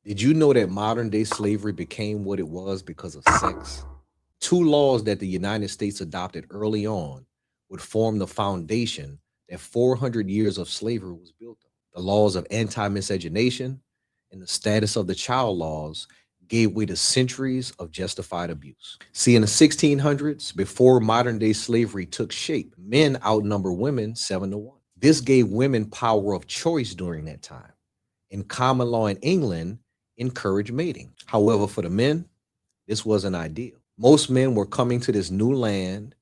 Did you know that modern day slavery became what it was because of sex? Two laws that the United States adopted early on would form the foundation that 400 years of slavery was built on. The laws of anti-miscegenation and the status of the child laws gave way to centuries of justified abuse. See, in the 1600s, before modern day slavery took shape, men outnumbered women 7-1. This gave women power of choice during that time. In common law in England, encouraged mating. However, for the men, this wasn't ideal. Most men were coming to this new land,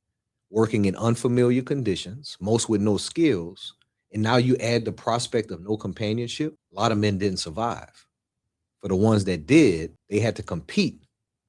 working in unfamiliar conditions, most with no skills, and now you add the prospect of no companionship. A lot of men didn't survive. For the ones that did, they had to compete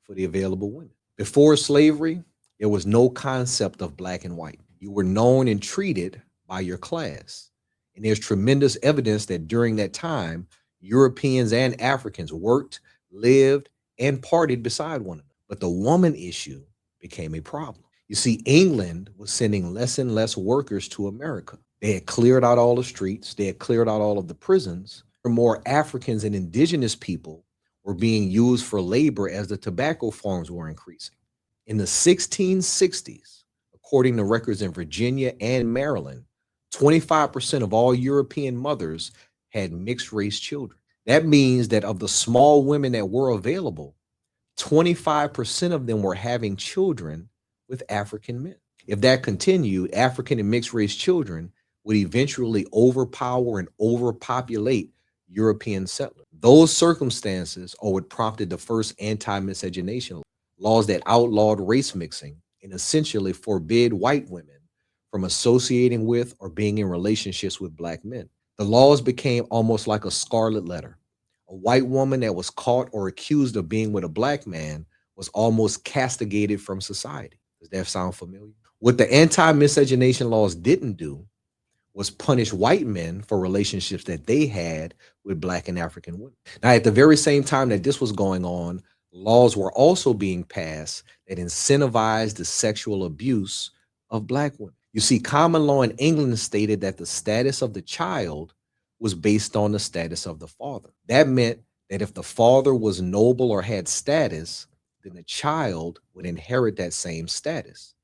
for the available women. Before slavery, there was no concept of black and white. You were known and treated by your class. And there's tremendous evidence that during that time, Europeans and Africans worked, lived, and partied beside one another. But the woman issue became a problem. You see, England was sending less and less workers to America. They had cleared out all the streets. They had cleared out all of the prisons. More Africans and indigenous people were being used for labor as the tobacco farms were increasing. In the 1660s, according to records in Virginia and Maryland, 25% of all European mothers had mixed race children. That means that of the small women that were available, 25% of them were having children with African men. If that continued, African and mixed race children would eventually overpower and overpopulate European settlers. Those circumstances are what prompted the first anti-miscegenation laws that outlawed race mixing and essentially forbid white women from associating with or being in relationships with black men. The laws became almost like a scarlet letter. A white woman that was caught or accused of being with a black man was almost castigated from society. Does that sound familiar? What the anti-miscegenation laws didn't do was punish white men for relationships that they had with black and African women. Now, at the very same time that this was going on, laws were also being passed that incentivized the sexual abuse of black women. You see, common law in England stated that the status of the child was based on the status of the father. That meant that if the father was noble or had status, then the child would inherit that same status,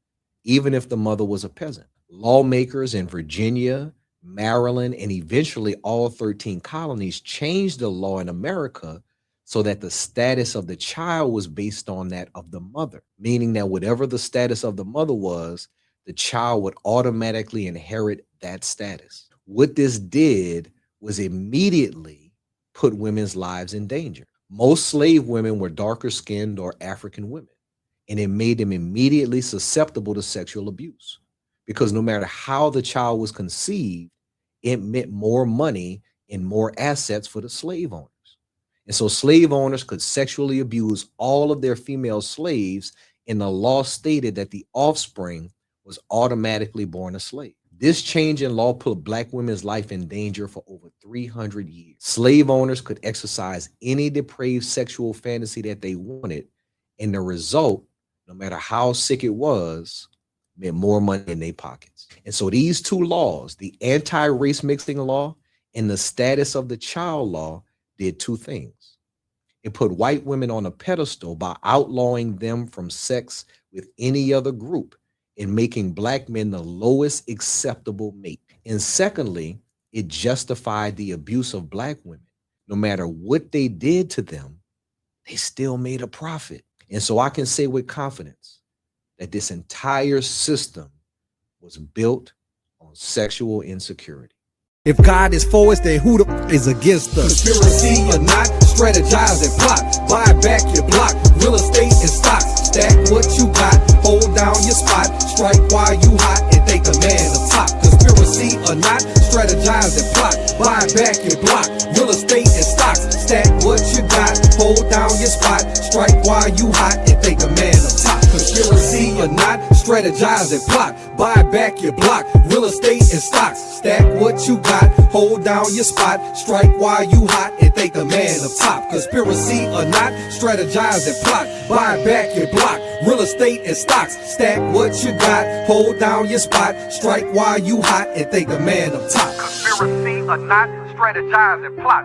even if the mother was a peasant. Lawmakers in Virginia, Maryland, and eventually all 13 colonies changed the law in America so that the status of the child was based on that of the mother, meaning that whatever the status of the mother was, the child would automatically inherit that status. What this did was immediately put women's lives in danger. Most slave women were darker skinned or African women, and it made them immediately susceptible to sexual abuse. Because no matter how the child was conceived, it meant more money and more assets for the slave owners. And so slave owners could sexually abuse all of their female slaves, and the law stated that the offspring was automatically born a slave. This change in law put black women's life in danger for over 300 years. Slave owners could exercise any depraved sexual fantasy that they wanted, and the result, no matter how sick it was, meant more money in their pockets. And so these two laws, the anti-race mixing law and the status of the child law, did two things. It put white women on a pedestal by outlawing them from sex with any other group and making black men the lowest acceptable mate. And secondly, it justified the abuse of black women. No matter what they did to them, they still made a profit. And so I can say with confidence that this entire system was built on sexual insecurity. If God is for us, then who the is against us? Conspiracy or not, strategize and plot. Buy back your block, real estate and stocks. Stack what you got, hold down your spot. Strike while you hot and think the man up top. Conspiracy or not, strategize and plot. Buy back your block, real estate and stocks. Stack what you got, hold down your spot. Strike while you hot and think the man up top. Conspiracy or not, strategize and plot. Buy back your block, real estate and stocks. Stack what you got, hold down your spot. Strike while you hot and think the man up top. Conspiracy or not, strategize and plot. Buy back your block, real estate and stocks. Stack what you got, hold down your spot. Strike while you hot and think the man up top. Conspiracy or not, strategize and plot.